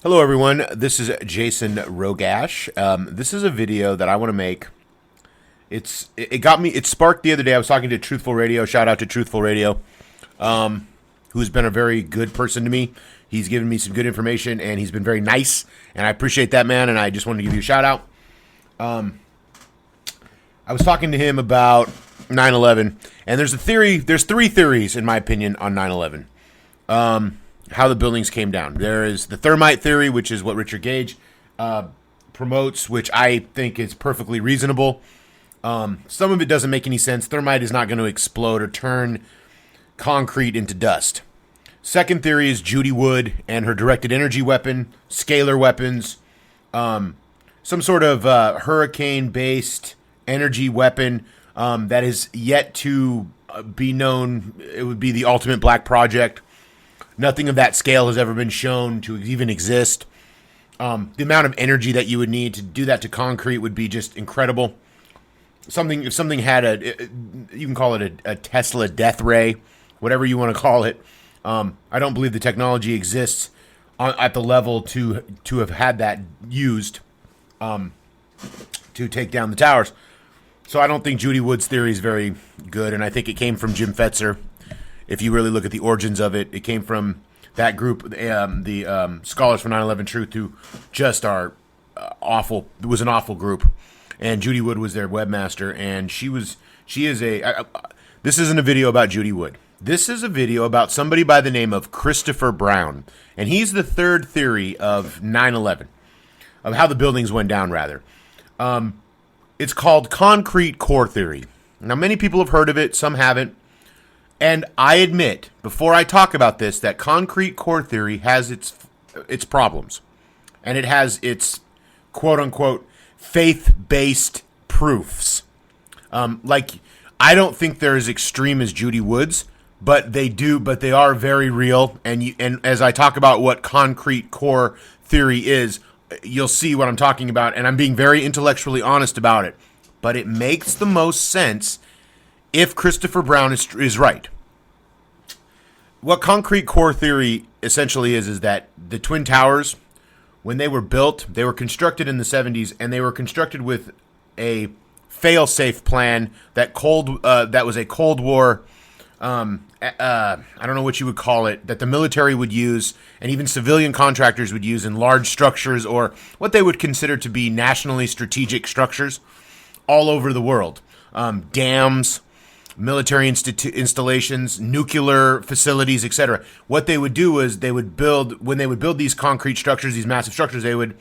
Hello, everyone. This is Jason Rogash. This is a video that I want to make. It sparked the other day. I was talking to Truthful Radio. Shout out to Truthful Radio, who's been a very good person to me. He's given me some good information, and he's been very nice, and I appreciate that, man. And I just wanted to give you a shout out. I was talking to him about 9/11, and there's three theories, in my opinion, on 9/11. How the buildings came down. There is the thermite theory, which is what Richard Gage promotes, which I think is perfectly reasonable. Some of it doesn't make any sense. Thermite is not going to explode or turn concrete into dust. Second theory is Judy Wood and her directed energy weapon, scalar weapons, some sort of hurricane-based energy weapon that is yet to be known. It would be the ultimate black project. Nothing of that scale has ever been shown to even exist. The amount of energy that you would need to do that to concrete would be just incredible. If something had you can call it a Tesla death ray, whatever you want to call it. I don't believe the technology exists at the level to have had that used to take down the towers. So I don't think Judy Wood's theory is very good, and I think it came from Jim Fetzer. If you really look at the origins of it, it came from that group, the Scholars for 9/11 Truth, who just are awful. It was an awful group, and Judy Wood was their webmaster, and this isn't a video about Judy Wood. This is a video about somebody by the name of Christopher Brown, and he's the third theory of 9/11, of how the buildings went down, rather. It's called concrete core theory. Now, many people have heard of it, some haven't. And I admit, before I talk about this, that concrete core theory has its problems. And it has its quote-unquote faith-based proofs. I don't think they're as extreme as Judy Wood's, but they are very real. And as I talk about what concrete core theory is, you'll see what I'm talking about. And I'm being very intellectually honest about it. But it makes the most sense if Christopher Brown is right. What concrete core theory essentially is that the Twin Towers, when they were built, they were constructed in the 70s, and they were constructed with a fail-safe plan that was a Cold War, I don't know what you would call it, that the military would use, and even civilian contractors would use in large structures, or what they would consider to be nationally strategic structures all over the world. Dams, military installations, nuclear facilities, etc. What they would do is when they would build these concrete structures, these massive structures, they would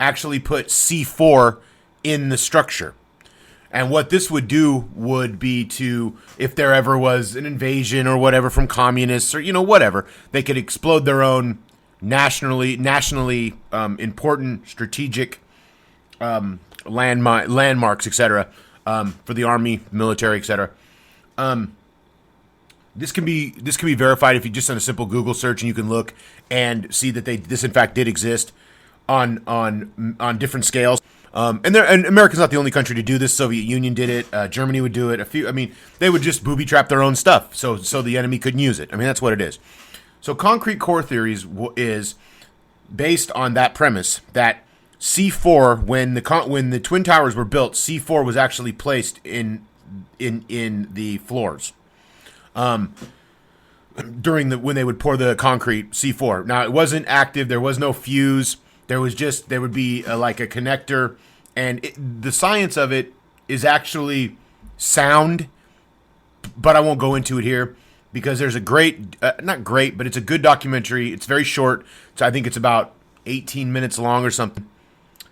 actually put C4 in the structure. And what this would do would be to, if there ever was an invasion or whatever from communists or, whatever, they could explode their own nationally important strategic landmarks, etc., for the army, military, etc. This can be verified if you just send a simple Google search, and you can look and see that this in fact did exist on different scales. And America's not the only country to do this. Soviet Union did it. Germany would do it. They would just booby trap their own stuff so the enemy couldn't use it. That's what it is. So concrete core theories is based on that premise that C4, when the Twin Towers were built, C4 was actually placed in the floors when they would pour the concrete C4. Now, it wasn't active. There was no fuse. There would be like a connector, and the science of it is actually sound, but I won't go into it here because there's a not great, but it's a good documentary. It's very short, so I think it's about 18 minutes long or something.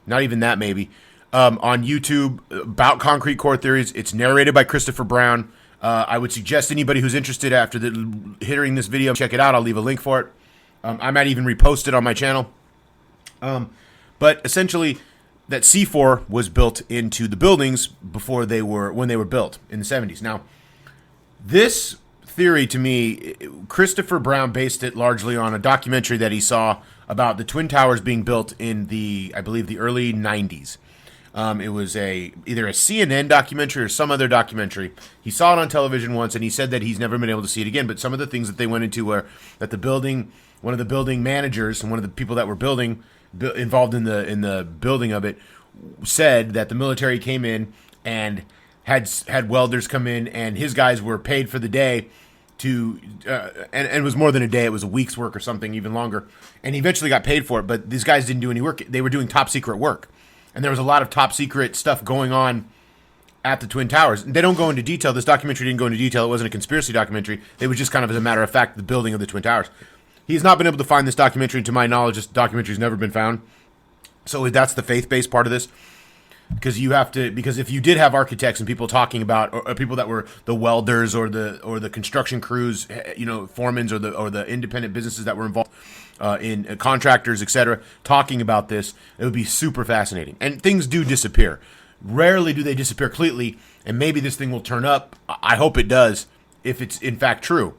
Not even that, maybe. On YouTube about concrete core theories. It's narrated by Christopher Brown. I would suggest anybody who's interested after hearing this video, check it out. I'll leave a link for it. I might even repost it on my channel. But essentially, that C4 was built into the buildings when they were built in the 70s. Now, this theory, to me, Christopher Brown based it largely on a documentary that he saw about the Twin Towers being built in I believe, the early 90s. It was either a CNN documentary or some other documentary. He saw it on television once, and he said that he's never been able to see it again. But some of the things that they went into were that the building one of the building managers and one of the people that were involved in the building of it said that the military came in and had welders come in, and his guys were paid for the day to and it was more than a day, it was a week's work or something, even longer, and he eventually got paid for it. But these guys didn't do any work. They were doing top secret work, and there was a lot of top secret stuff going on at the Twin Towers. They don't go into detail. This documentary didn't go into detail. It wasn't a conspiracy documentary. It was just kind of, as a matter of fact, the building of the Twin Towers. He's not been able to find this documentary. To my knowledge, this documentary's never been found. So that's the faith-based part of this. Because if you did have architects and people talking about, or people that were the welders or the construction crews, foremans or the independent businesses that were involved in contractors, etc., talking about this, it would be super fascinating. And things do disappear. Rarely do they disappear completely, and maybe this thing will turn up. I hope it does, if it's in fact true.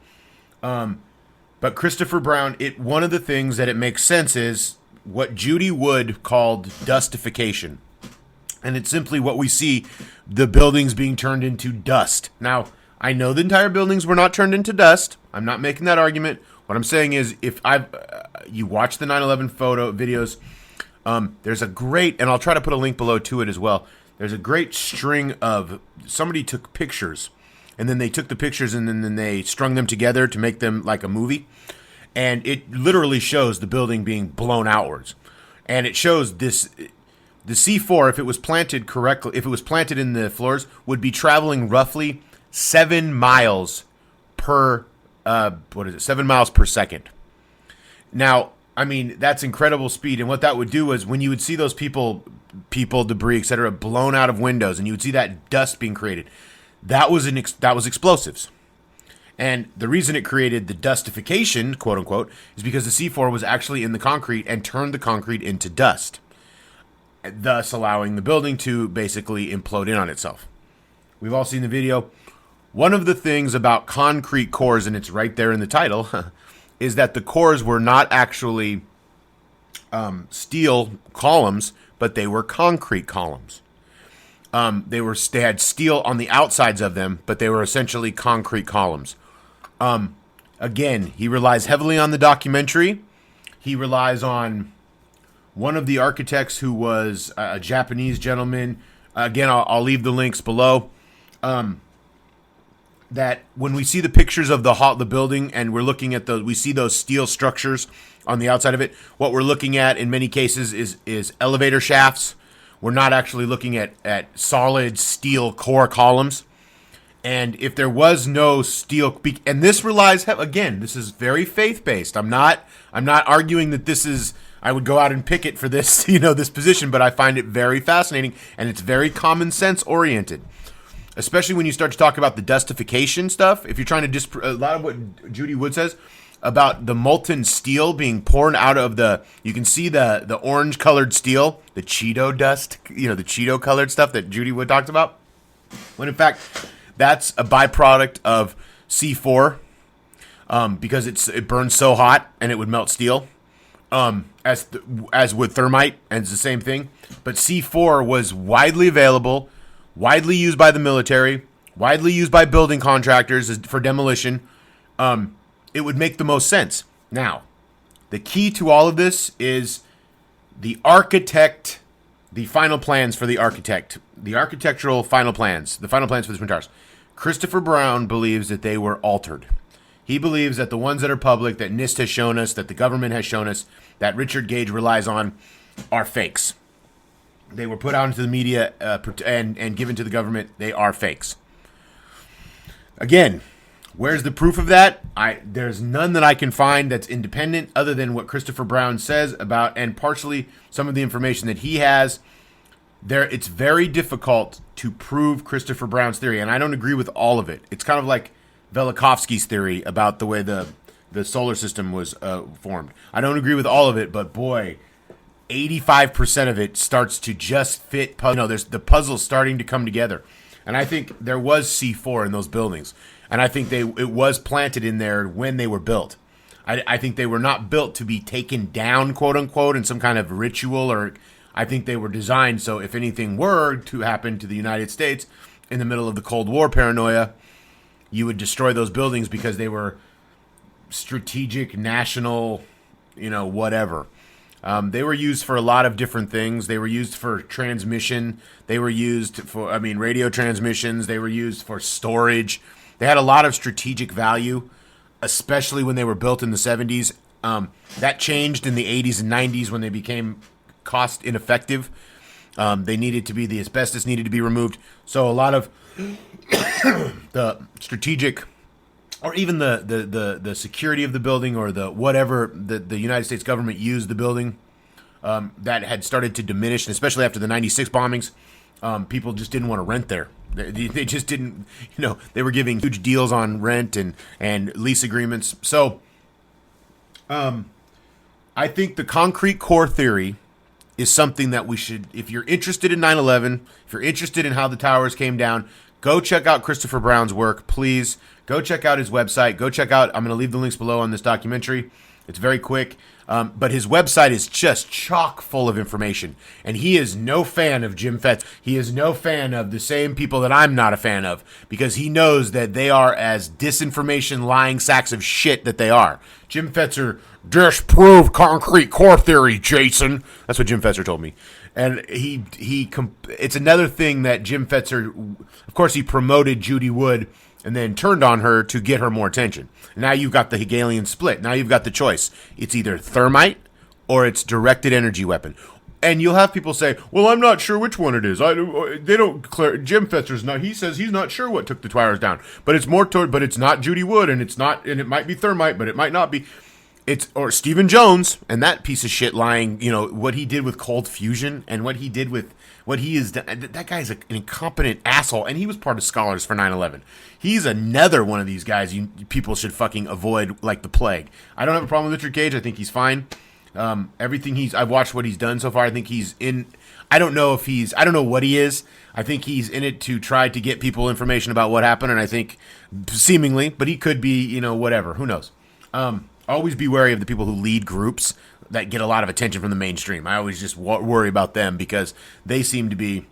But Christopher Brown, one of the things that it makes sense is what Judy Wood called dustification. And it's simply what we see, the buildings being turned into dust. Now, I know the entire buildings were not turned into dust. I'm not making that argument. What I'm saying is, if you watch the 9/11 photo videos, there's a great, and I'll try to put a link below to it as well. There's a great string of, somebody took pictures, and then they took the pictures and then they strung them together to make them like a movie. And it literally shows the building being blown outwards. And it shows this. The C4, if it was planted correctly, if it was planted in the floors, would be traveling roughly 7 miles per 7 miles per second. Now, I mean, that's incredible speed. And what that would do is, when you would see those people, debris, etc., blown out of windows, and you would see that dust being created, that was explosives. And the reason it created the dustification, quote unquote, is because the C4 was actually in the concrete and turned the concrete into dust, thus allowing the building to basically implode in on itself. We've all seen the video. One of the things about concrete cores, and it's right there in the title, is that the cores were not actually steel columns, but they were concrete columns. They had steel on the outsides of them, but they were essentially concrete columns. Again, he relies heavily on the documentary. He relies on one of the architects, who was a Japanese gentleman. Again, I'll leave the links below. That when we see the pictures of the building, and we're looking at we see those steel structures on the outside of it. What we're looking at in many cases is elevator shafts. We're not actually looking at solid steel core columns. And if there was no steel, and this relies again, this is very faith-based. I'm not arguing that this is. I would go out and picket for this, this position, but I find it very fascinating, and it's very common sense oriented. Especially when you start to talk about the dustification stuff. If you're trying to a lot of what Judy Wood says about the molten steel being poured out of you can see the orange colored steel, the Cheeto dust, the Cheeto colored stuff that Judy Wood talks about. When in fact, that's a byproduct of C4, because it burns so hot and it would melt steel. As with thermite, and it's the same thing. But C4 was widely available, widely used by the military, widely used by building contractors for demolition. It would make the most sense. Now, the key to all of this is the architect, the final plans for the architect, the architectural final plans, the final plans for the Twin Towers. Christopher Brown believes that they were altered. He believes that the ones that are public, that NIST has shown us, that the government has shown us, that Richard Gage relies on, are fakes. They were put out into the media and given to the government. They are fakes. Again, where's the proof of that? There's none that I can find that's independent, other than what Christopher Brown says about, and partially some of the information that he has. It's very difficult to prove Christopher Brown's theory, and I don't agree with all of it. It's kind of like Velikovsky's theory about the way the solar system was formed. I don't agree with all of it, but boy, 85% of it starts to just fit. There's the puzzle starting to come together, and I think there was C4 in those buildings, and I think it was planted in there when they were built. I think they were not built to be taken down, quote unquote, in some kind of ritual, or I think they were designed so if anything were to happen to the United States in the middle of the Cold War paranoia, you would destroy those buildings because they were strategic national whatever. They were used for a lot of different things. They were used for transmission. They were used for, radio transmissions. They were used for storage. They had a lot of strategic value, especially when they were built in the 70s. That changed in the 80s and 90s when they became cost ineffective. The asbestos needed to be removed. So a lot of the strategic, or even the security of the building, or the whatever the United States government used the building, that had started to diminish, and especially after the 96 bombings, people just didn't want to rent there. They just didn't, they were giving huge deals on rent and lease agreements. So I think the concrete core theory is something that we should, if you're interested in 9/11, if you're interested in how the towers came down, go check out Christopher Brown's work, please. Go check out his website. Go check out, I'm going to leave the links below on this documentary. It's very quick. But his website is just chock full of information. And he is no fan of Jim Fetzer. He is no fan of the same people that I'm not a fan of, because he knows that they are as disinformation, lying sacks of shit that they are. Jim Fetzer, disprove concrete core theory, Jason. That's what Jim Fetzer told me. And it's another thing that Jim Fetzer, of course, he promoted Judy Wood and then turned on her to get her more attention. Now you've got the Hegelian split. Now you've got the choice. It's either thermite or it's directed energy weapon. And you'll have people say, well, I'm not sure which one it is. They don't declare. Jim Fetzer's not. He says he's not sure what took the towers down. But it's but it's not Judy Wood, and it might be thermite, but it might not be. Or Stephen Jones, and that piece of shit lying, what he did with cold fusion and what he did with what he is. That guy's an incompetent asshole, and he was part of Scholars for 9/11. He's another one of these guys people should fucking avoid like the plague. I don't have a problem with Richard Gage. I think he's fine. I've watched what he's done so far. I think he's in. I don't know what he is. I think he's in it to try to get people information about what happened, and I think seemingly, but he could be, whatever. Who knows? Always be wary of the people who lead groups that get a lot of attention from the mainstream. I always just worry about them, because they seem to be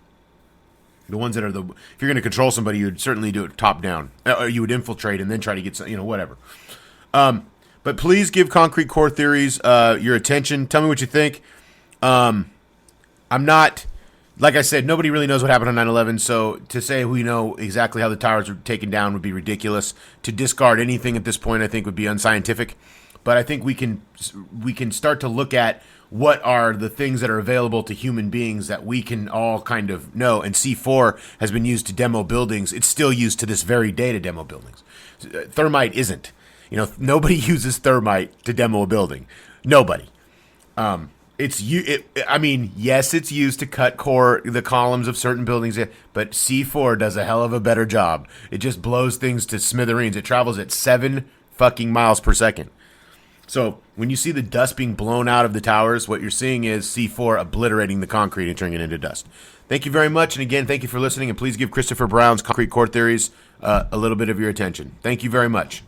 the ones that are if you're going to control somebody, you'd certainly do it top down. Or you would infiltrate and then try to get some, whatever. But please give concrete core theories your attention. Tell me what you think. I'm not, like I said, nobody really knows what happened on 9/11, so to say we know exactly how the towers were taken down would be ridiculous. To discard anything at this point, I think, would be unscientific. But I think we can start to look at what are the things that are available to human beings that we can all kind of know. And C4 has been used to demo buildings. It's still used to this very day to demo buildings. Thermite isn't. Nobody uses thermite to demo a building. Nobody. Yes, it's used to cut the columns of certain buildings, but C4 does a hell of a better job. It just blows things to smithereens. It travels at 7 fucking miles per second. So when you see the dust being blown out of the towers, what you're seeing is C4 obliterating the concrete and turning it into dust. Thank you very much. And again, thank you for listening. And please give Christopher Brown's Concrete Core Theories a little bit of your attention. Thank you very much.